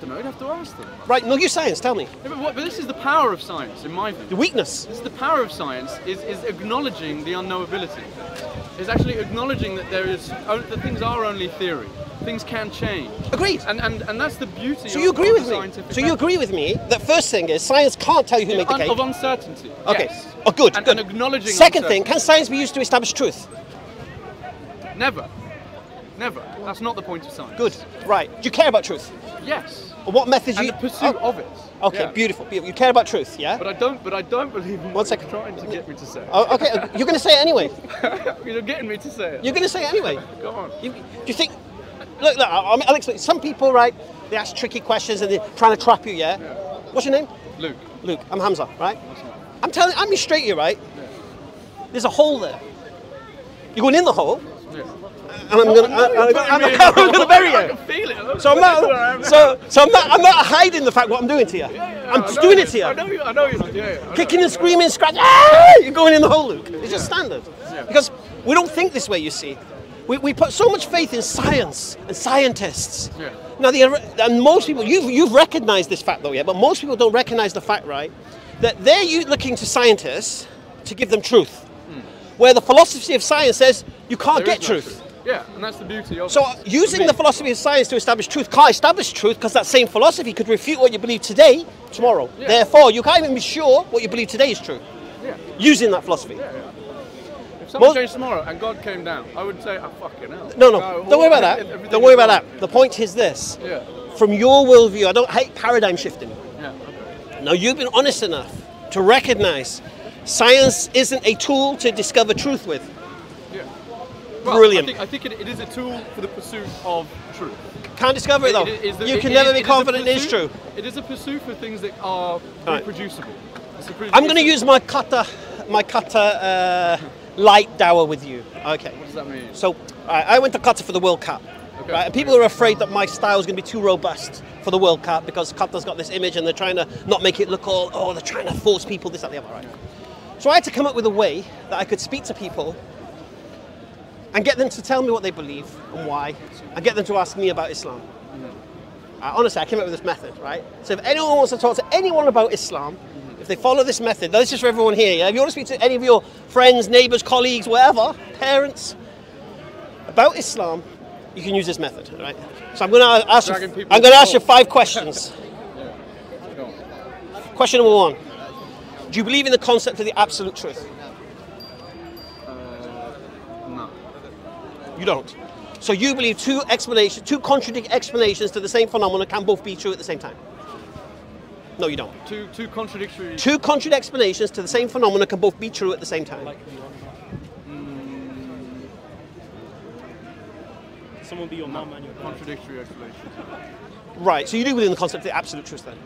don't know, you'd have to ask them. Right, no, you science, tell me. Yeah, but this is the power of science, in my view. The weakness. This is the power of science, is acknowledging the unknowability. Is actually acknowledging that that things are only theory. Things can change. Agreed. And that's the beauty so you agree with me? Scientific So you agree with me that first thing is science can't tell you who made the cake? Of uncertainty, okay. Yes. Oh, good, and, good. And acknowledging second thing, can science be used to establish truth? Never. Never. That's not the point of science. Good. Right. Do you care about truth? Yes. What methods and you... the pursuit of it. Okay, yeah. beautiful, beautiful. You care about truth, yeah? But I don't believe in what you're trying to get me to say. Oh, okay, you're going to say it anyway. You're getting me to say it. You're going to say it anyway. Go on. Do you think... Look, I'll explain. Some people, right, they ask tricky questions and they're trying to trap you, yeah? What's your name? Luke. Luke. I'm Hamza, right? I'm being straight here, right? Yeah. There's a hole there. You're going in the hole. Yeah. And I'm going to bury you. I can feel it. So I'm not hiding the fact what I'm doing to you. I'm just doing it to you. I know you're kicking and screaming, scratching. Ah! You're going in the hole, Luke. It's just standard. Yeah. Because we don't think this way, you see. We put so much faith in science and scientists. Yeah. Now, and most people, you've recognized this fact though, yeah, but most people don't recognize the fact, right, that they're looking to scientists to give them truth. Where the philosophy of science says you can't get truth. Yeah, and that's the beauty of it. So using the philosophy of science to establish truth can't establish truth because that same philosophy could refute what you believe today, tomorrow. Yeah. Therefore, you can't even be sure what you believe today is true. Yeah. Using that philosophy. Yeah, yeah. If something changed tomorrow and God came down, I would say, oh, fucking hell. No, don't worry about that. Don't worry about that. The point is this. Yeah. From your worldview, I don't hate paradigm shifting. Yeah, okay. Now, you've been honest enough to recognize science isn't a tool to discover truth with. Yeah. Well, brilliant. I think it is a tool for the pursuit of truth. Can't discover it though. You can never be confident it is true. It is a pursuit for things that are reproducible. I'm going to use my kata light dawah with you. Okay. What does that mean? So I went to kata for the World Cup. Okay. Right? And people are afraid that my style is going to be too robust for the World Cup because kata's got this image and they're trying to not make it look all, they're trying to force people this, that, the other, right? So I had to come up with a way that I could speak to people and get them to tell me what they believe and why, and get them to ask me about Islam. Honestly, I came up with this method, right? So if anyone wants to talk to anyone about Islam, if they follow this method, this is for everyone here, yeah? If you want to speak to any of your friends, neighbours, colleagues, whatever, parents, about Islam, you can use this method, right? So I'm going to ask you 5 questions. Question number 1. Do you believe in the concept of the absolute truth? No. You don't? So you believe two contradicting explanations to the same phenomenon can both be true at the same time? No, you don't. Two contradictory... Two contradicting explanations to the same phenomenon can both be true at the same time. Someone be your mum and your dad. Contradictory explanations. Right, so you do believe in the concept of the absolute truth then?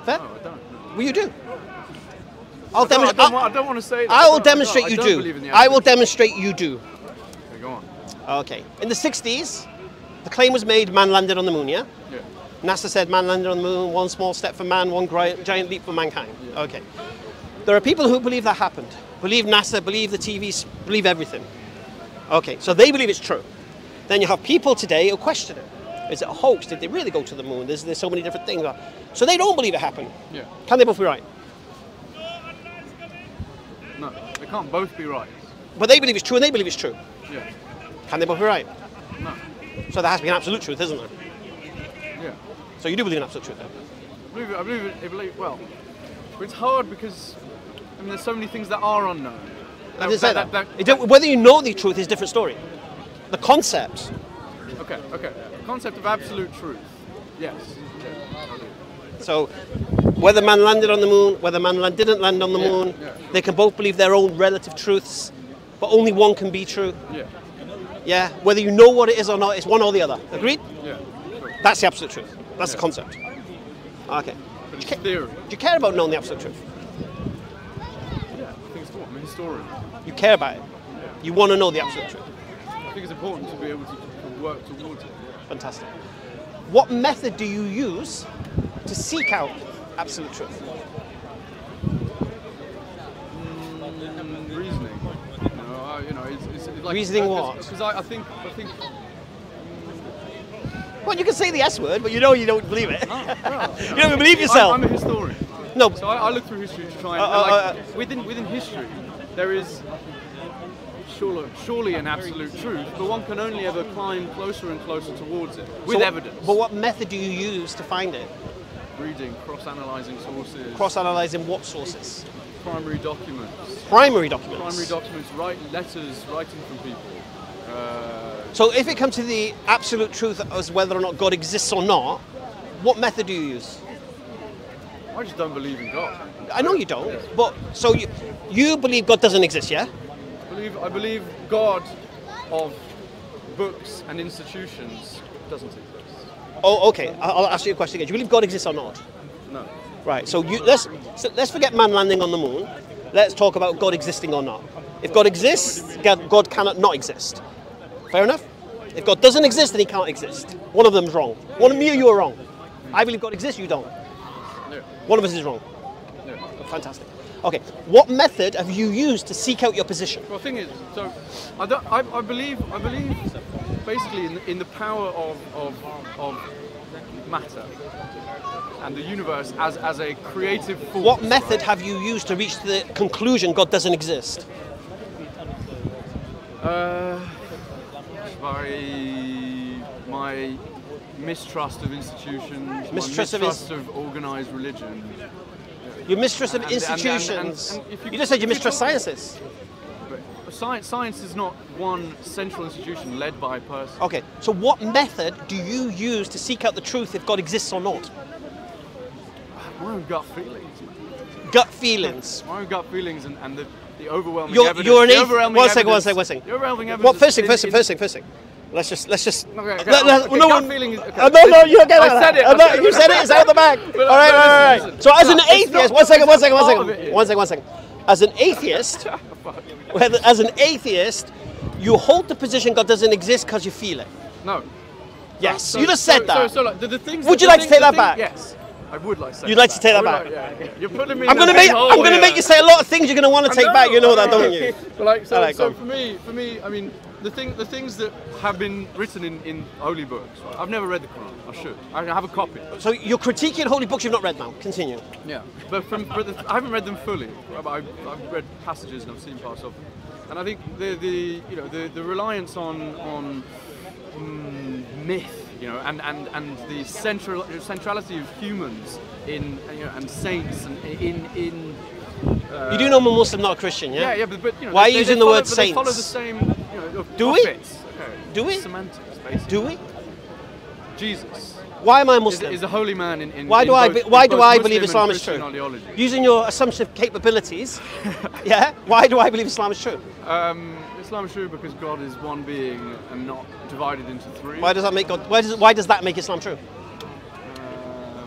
Fair? No, I don't. Well, you do. I don't want to say that. I will demonstrate you do. I will demonstrate you do. Okay, go on. Okay. In the 60s, the claim was made man landed on the moon, yeah? Yeah. NASA said man landed on the moon, one small step for man, one giant leap for mankind. Yeah. Okay. There are people who believe that happened. Believe NASA, believe the TVs, believe everything. Okay, so they believe it's true. Then you have people today who question it. Is it a hoax? Did they really go to the moon? There's so many different things. So they don't believe it happened. Yeah. Can they both be right? No, they can't both be right. But they believe it's true and they believe it's true. Yeah. Can they both be right? No. So there has to be an absolute truth, isn't there? Yeah. So you do believe in absolute truth then? I believe well, it's hard because I mean there's so many things that are unknown. I didn't say that. Whether you know the truth is a different story. The concept. Okay. The concept of absolute truth. Yes. So, whether man landed on the moon, whether man didn't land on the moon, they can both believe their own relative truths, but only one can be true. Yeah. Yeah. Whether you know what it is or not, it's one or the other. Agreed? Yeah. Sure. That's the absolute truth. That's the concept. Okay. But it's theory. Do you care about knowing the absolute truth? Yeah. I think it's important. I'm a historian. You care about it. Yeah. You want to know the absolute truth. I think it's important to be able to work towards it. Fantastic. What method do you use to seek out absolute truth? Reasoning. It's Reasoning what? Because I think. Well, you can say the S word, but you know you don't believe it. No. You don't even believe yourself. I'm a historian. No. So I look through history to try and within history, there is surely an absolute truth, but one can only ever climb closer and closer towards it with evidence. But what method do you use to find it? Reading, cross-analysing sources. Cross-analysing what sources? Primary documents. Primary documents? Primary documents, letters, writing from people. So if it comes to the absolute truth as whether or not God exists or not, what method do you use? I just don't believe in God. I know you don't, but so you believe God doesn't exist, yeah? I believe God of books and institutions doesn't exist. Oh, okay. I'll ask you a question again. Do you believe God exists or not? No. Right. So let's forget man landing on the moon. Let's talk about God existing or not. If God exists, God cannot not exist. Fair enough? If God doesn't exist, then he can't exist. One of them's wrong. One of me or you are wrong. I believe God exists, you don't. No. One of us is wrong. No. Fantastic. Okay. What method have you used to seek out your position? Well, the thing is, so I believe basically in the power of matter and the universe as a creative force. What method have you used to reach the conclusion God doesn't exist? By my mistrust of institutions, Mistrust of organised religion. Your mistrust of institutions. And if you just said you mistrust sciences. Science is not one central institution led by a person. Okay, so what method do you use to seek out the truth if God exists or not? My own gut feelings. Gut feelings. My own gut feelings and the overwhelming evidence. You're an atheist. One second. The overwhelming evidence. What? First thing. Let's just. Okay, no, gut feeling is, okay. No, you don't get it. I said it. You said it. It's out the bag. All right. So as an atheist, one second. As an atheist, you hold the position God doesn't exist because you feel it. No. Yes, you just said that. So like, the things. Would you like to take that back? Yes. I would like to say You'd like to take that back? Yeah. You're putting me I'm going to make you say a lot of things you're going to want to take back. You know that, don't you? But so for me, I mean, the things that have been written in holy books. Right? I've never read the Quran. I should. I have a copy. So you're critiquing holy books you've not read now. Continue. Yeah, but I haven't read them fully. I've read passages and I've seen parts of them. And I think the reliance on myth, and the centrality of humans and saints and in. You do know I'm a Muslim, not a Christian, yeah? Yeah, but why are you using the word saints? They follow the same. Do we? Okay. Do we? Semantics, basically. Do we? Jesus. Why am I a Muslim? Is a holy man in why do I believe Islam is true? Ideology. Using your assumptive capabilities, yeah. Why do I believe Islam is true? Islam is true because God is one being and not divided into three. Why does that make God? Why does that make Islam true?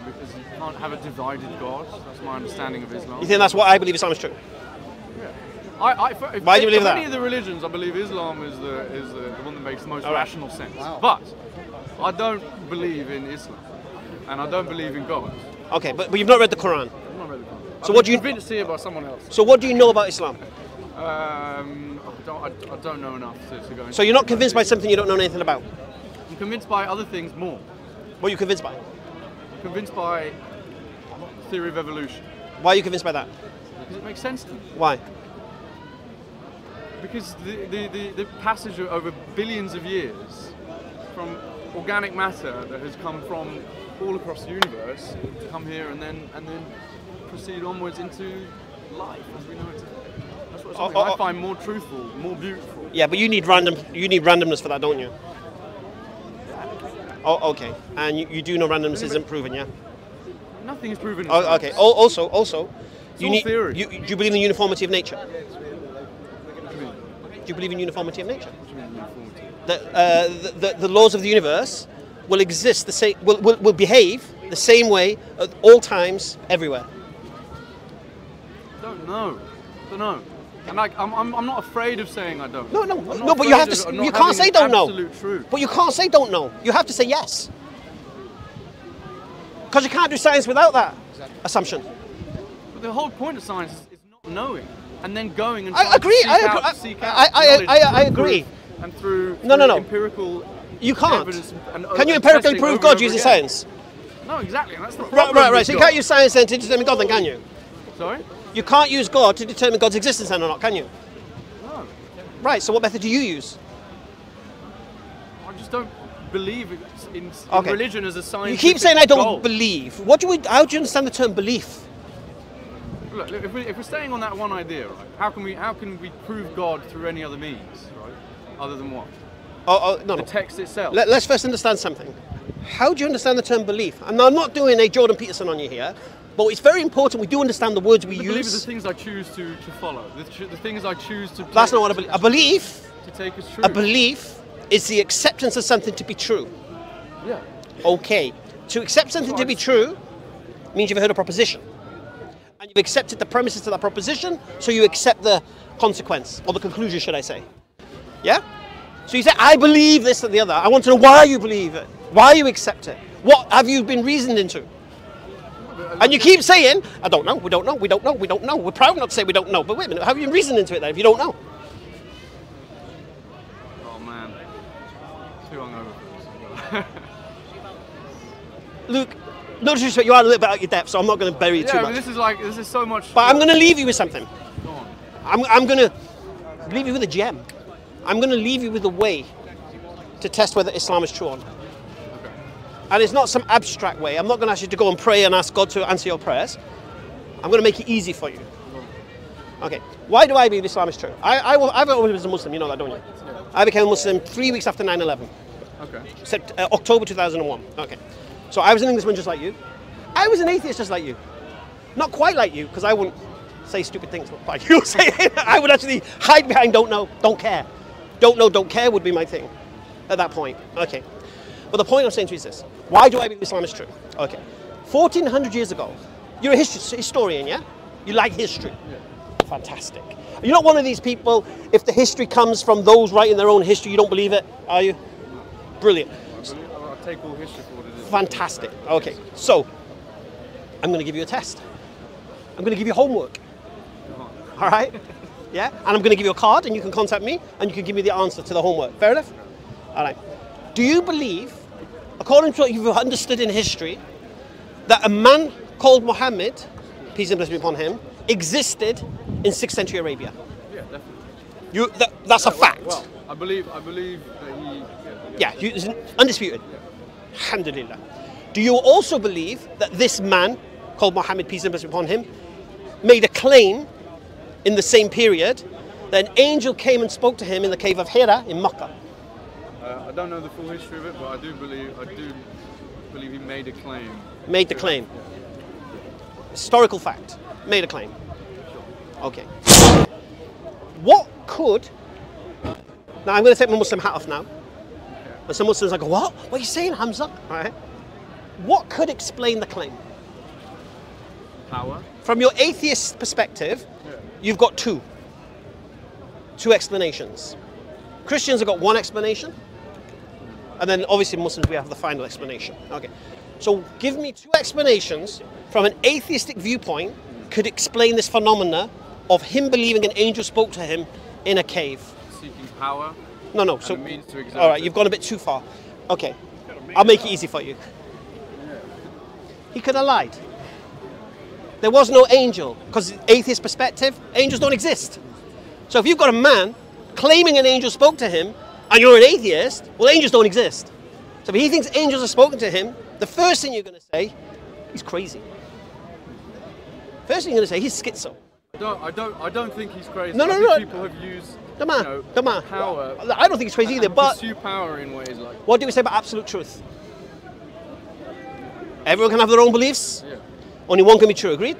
Because you can't have a divided God. That's my understanding of Islam. You think that's why I believe Islam is true? Yeah. Why do you believe that? Of any of the religions, I believe Islam is the one that makes the most rational sense. Wow. But I don't believe in Islam, and I don't believe in God. Okay, but you've not read the Quran. I've not read the Quran. So what do you convinced here by someone else? So what do you know about Islam? I don't know enough to go into. So you're not convinced by something you don't know anything about? I'm convinced by other things more. What are you convinced by? I'm convinced by theory of evolution. Why are you convinced by that? Because it makes sense to me. Why? Because the passage over billions of years from organic matter that has come from all across the universe to come here and then proceed onwards into life as we know it today. That's what I find more truthful, more beautiful. Yeah, but you need randomness for that, don't you? Oh, okay. And you do know randomness isn't proven, yeah? Nothing is proven. Oh, okay. Also, do you believe in the uniformity of nature? Do you believe in uniformity of nature? The laws of the universe will exist the same, will behave the same way at all times, everywhere. Don't know. And I'm not afraid of saying I don't. No. But you have to. You can't say don't know. Absolute truth. But you can't say don't know. You have to say yes. Because you can't do science without that assumption. But the whole point of science is not knowing. and then going and I trying agree. to seek out knowledge I through agree. proof and through No. empirical You can't. evidence and Can you and empirically testing prove over God and over using again. science? No, exactly. And that's the problem Right. with So you God. can't use science then to determine God, then, can you? Sorry? You can't use God to determine God's existence then or not, can you? No. Right. So what method do you use? I just don't believe in Okay. religion as a You scientific keep saying I don't goal. believe. How do you understand the term belief? Look, if we're staying on that one idea, right? How can we prove God through any other means, right? Other than what? No. The text itself. Let's first understand something. How do you understand the term belief? And I'm not doing a Jordan Peterson on you here, but it's very important we do understand the words we I believe use. the things I choose to follow, the things I choose to. That's not what I believe. A belief. To take as true. A belief is the acceptance of something to be true. Yeah. Okay. To accept something to be true means you've heard a proposition. And you've accepted the premises to that proposition, so you accept the consequence, or the conclusion, should I say. Yeah? So you say, I believe this and the other. I want to know why you believe it, why you accept it. What have you been reasoned into? And you keep saying, I don't know, we don't know, we don't know, we don't know. We're proud not to say we don't know, but wait a minute, how have you reasoned into it then if you don't know? Oh man, too hungover for this. Luke, no disrespect, you are a little bit out your depth, so I'm not going to bury you too Yeah, much. but this is so much. But I'm going to leave you with something. Go on. I'm going to leave you with a gem. I'm going to leave you with a way to test whether Islam is true or not. Okay. And it's not some abstract way. I'm not going to ask you to go and pray and ask God to answer your prayers. I'm going to make it easy for you. Okay. Why do I believe Islam is true? I've always been a Muslim, you know that, don't you? I became a Muslim 3 weeks after 9/11. Okay. October 2001. Okay. So I was an Englishman just like you. I was an atheist just like you. Not quite like you, because I wouldn't say stupid things like you say. I would actually hide behind don't know, don't care. Don't know, don't care would be my thing at that point. Okay. But the point I'm saying to you is this. Why do I believe Islam is true? Okay. 1400 years ago, you're a historian, yeah? You like history. Yeah. Fantastic. You're not one of these people, if the history comes from those writing their own history, you don't believe it, are you? Brilliant. I'll take all history for what it is. Fantastic. Okay. So, I'm going to give you a test. I'm going to give you homework. All right? Yeah? And I'm going to give you a card, and you can contact me, and you can give me the answer to the homework. Fair enough? All right. Do you believe, according to what you've understood in history, that a man called Muhammad, peace and blessing be upon him, existed in 6th century Arabia? Yeah, definitely. That's a fact. Well, I believe that he. Yeah, it's undisputed. Yeah. Alhamdulillah. Do you also believe that this man, called Muhammad, peace and blessing be upon him, made a claim in the same period that an angel came and spoke to him in the cave of Hira in Makkah? I don't know the full history of it, but I do believe he made a claim. Made the claim. Historical fact. Made a claim. Okay. What could... Now I'm going to take my Muslim hat off now. And some Muslims are like, what? What are you saying, Hamza? All right. What could explain the claim? Power. From your atheist perspective, you've got two explanations. Christians have got one explanation, and then obviously Muslims, we have the final explanation. Okay. So give me two explanations from an atheistic viewpoint could explain this phenomena of him believing an angel spoke to him in a cave. Seeking power. No. So, means to exert all right, it. you've gone a bit too far. Okay, I'll make it easy for you. He could have lied. There was no angel, because atheist perspective, angels don't exist. So if you've got a man claiming an angel spoke to him, and you're an atheist, well, angels don't exist. So if he thinks angels have spoken to him, the first thing you're going to say, he's crazy. First thing you're going to say, he's schizo. I don't think he's crazy. No. I think people have used power. I don't think he's crazy either, but pursue power in ways like. What do we say about absolute truth? Everyone can have their own beliefs. Yeah. Only one can be true. Agreed?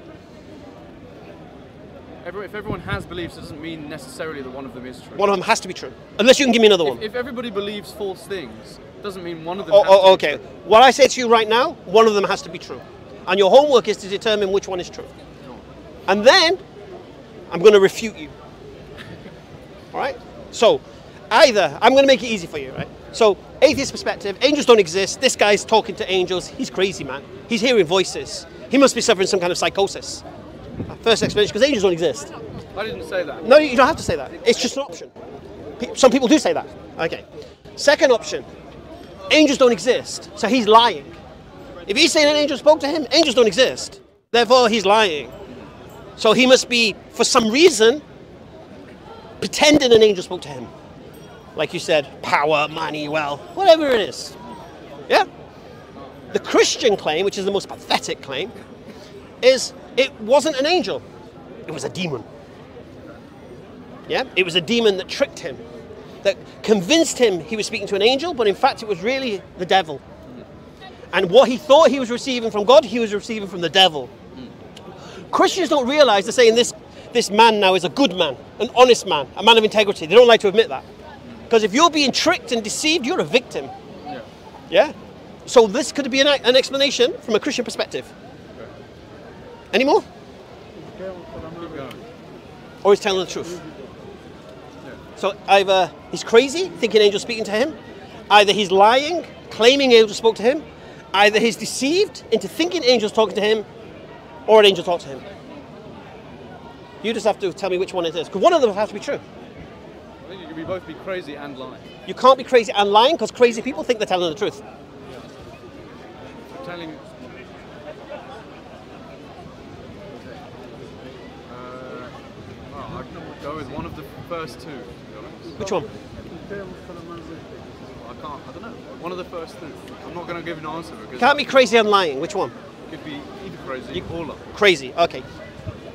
If everyone has beliefs, it doesn't mean necessarily that one of them is true. One of them has to be true. Unless you can give me another one. If everybody believes false things, it doesn't mean one of them has to be okay. true. What I say to you right now, one of them has to be true. And your homework is to determine which one is true. No. And then, I'm going to refute you. All right? So, either, I'm going to make it easy for you, right? So, atheist perspective, angels don't exist. This guy's talking to angels. He's crazy, man. He's hearing voices. He must be suffering some kind of psychosis. First explanation, because angels don't exist. I didn't say that. No, you don't have to say that. It's just an option. Some people do say that. Okay. Second option, angels don't exist, so he's lying. If he's saying an angel spoke to him, angels don't exist. Therefore, he's lying. So he must be, for some reason, pretending an angel spoke to him. Like you said, power, money, wealth, whatever it is. Yeah? The Christian claim, which is the most pathetic claim, is it wasn't an angel. It was a demon. Yeah? It was a demon that tricked him, that convinced him he was speaking to an angel, but in fact it was really the devil. And what he thought he was receiving from God, he was receiving from the devil. Christians don't realize they're saying this man now is a good man, an honest man, a man of integrity. They don't like to admit that. Because if you're being tricked and deceived, you're a victim. Yeah? So this could be an explanation from a Christian perspective. Any more? Or he's telling the truth. So either he's crazy, thinking angels speaking to him. Either he's lying, claiming angels spoke to him. Either he's deceived into thinking angels talking to him, or an angel talked to him. You just have to tell me which one it is, because one of them has to be true. I think you could both be crazy and lying. You can't be crazy and lying, because crazy people think they're telling the truth. Telling. Well, I'd go with one of the first two. To be honest. Which one? I don't know. One of the first two. I'm not going to give an answer because Can't be crazy and lying. Which one? It could be either crazy or lying. Crazy. Okay.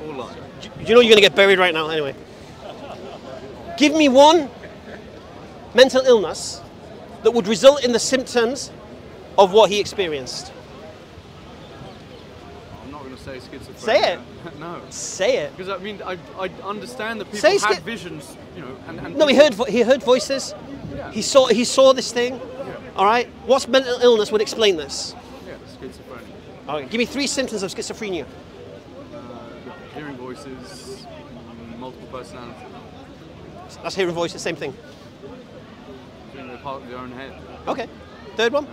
Or lying. You know you're going to get buried right now. Anyway, give me one mental illness that would result in the symptoms of what he experienced. I'm not going to say schizophrenia. Say it. No. Say it. Because I mean, I understand that people have visions, you know, and no, he heard voices. Yeah. He saw this thing. Yeah. All right. What mental illness would explain this? Yeah, schizophrenia. All right. Give me 3 symptoms of schizophrenia. Hearing voices, multiple personality. That's hearing voices. Same thing. Being a part of their own head. Okay. Third one. I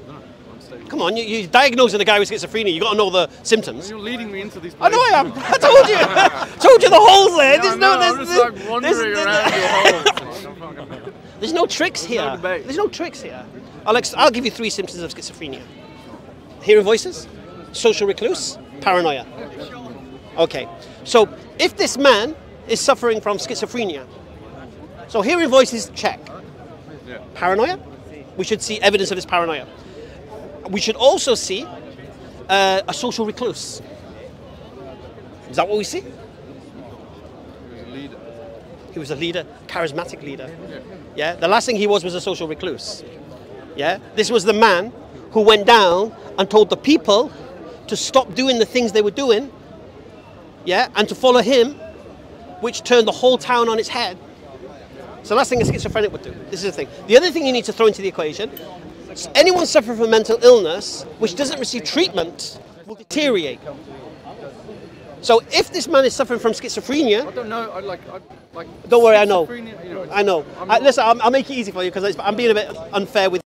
don't know. Unstable. Come on, you're diagnosing a guy with schizophrenia. You got to know the symptoms. You're leading me into these I places. know I am. I told you. I told you the holes there. There's no tricks here. No debate. There's no tricks here. I'll give you 3 symptoms of schizophrenia. Hearing voices, social recluse, paranoia. Okay. So if this man is suffering from schizophrenia, so hearing voices, check. Yeah. Paranoia, we should see evidence of his paranoia. We should also see a social recluse. Is that what we see? He was a leader. He was a leader, charismatic leader. Yeah. The last thing he was a social recluse. Yeah. This was the man who went down and told the people to stop doing the things they were doing. Yeah. And to follow him, which turned the whole town on its head. So the last thing a schizophrenic would do. This is the thing. The other thing you need to throw into the equation, anyone suffering from mental illness which doesn't receive treatment will deteriorate. So if this man is suffering from schizophrenia, I don't know. don't worry, I know. You know, I know. Listen, I'll make it easy for you because I'm being a bit unfair with